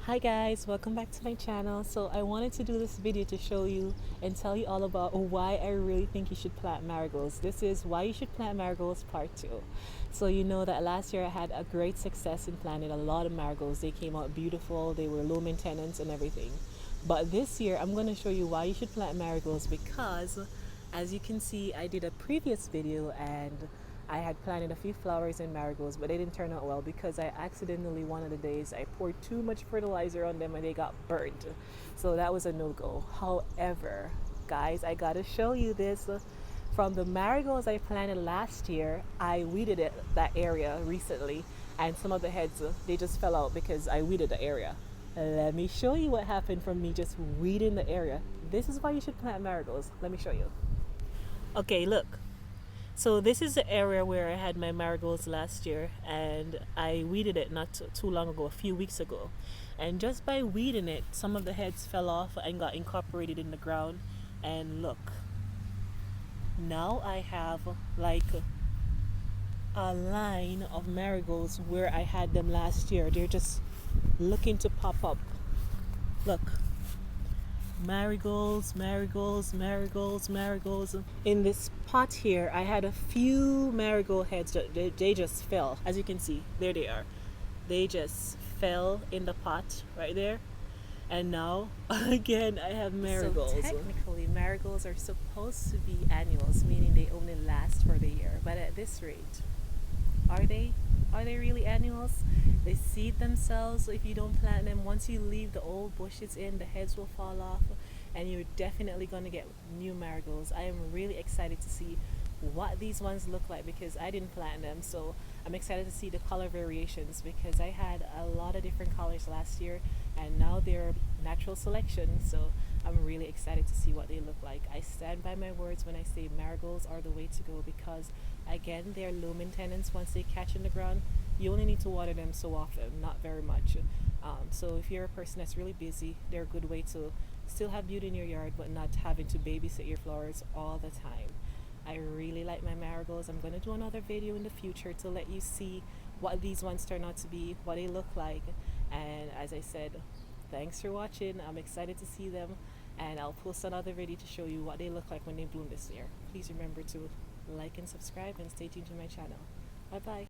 Hi guys, welcome back to my channel. So I wanted to do this video to show you and tell you all about why I really think you should plant marigolds. This is why you should plant marigolds part 2. So you know that last year I had a great success in planting a lot of marigolds. They came out beautiful, they were low maintenance and everything. But this year I'm going to show you why you should plant marigolds because as you can see I did a previous video and I had planted a few flowers and marigolds, but they didn't turn out well because I accidentally, one of the days, I poured too much fertilizer on them and they got burnt. So that was a no-go. However, guys, I gotta show you this. From the marigolds I planted last year, I weeded that area recently, and some of the heads, they just fell out because I weeded the area. Let me show you what happened from me just weeding the area. This is why you should plant marigolds. Let me show you. Okay, look. So this is the area where I had my marigolds last year, and I weeded it not too long ago, a few weeks ago. And just by weeding it, some of the heads fell off and got incorporated in the ground. And look, now I have like a line of marigolds where I had them last year. They're just looking to pop up. Look. Marigolds, marigolds, marigolds, marigolds. In this pot here, I had a few marigold heads that they just fell. As you can see, there they are. They just fell in the pot right there. And now, again, I have marigolds. So technically, marigolds are supposed to be annuals, meaning they only last for the year. But at this rate, are they? Are they really annuals? They seed themselves. So if you don't plant them, once you leave the old bushes in, the heads will fall off and you're definitely going to get new marigolds. I am really excited to see what these ones look like because I didn't plant them. So I'm excited to see the color variations because I had a lot of different colors last year and now they're natural selection. So I'm really excited to see what they look like. I stand by my words when I say marigolds are the way to go because again, they're low maintenance. Once they catch in the ground, you only need to water them so often, not very much. So if you're a person that's really busy, they're a good way to still have beauty in your yard but not having to babysit your flowers all the time. I really like my marigolds. I'm going to do another video in the future to let you see what these ones turn out to be, what they look like. And as I said, thanks for watching. I'm excited to see them and I'll post another video to show you what they look like when they bloom this year. Please remember to like and subscribe and stay tuned to my channel. Bye bye.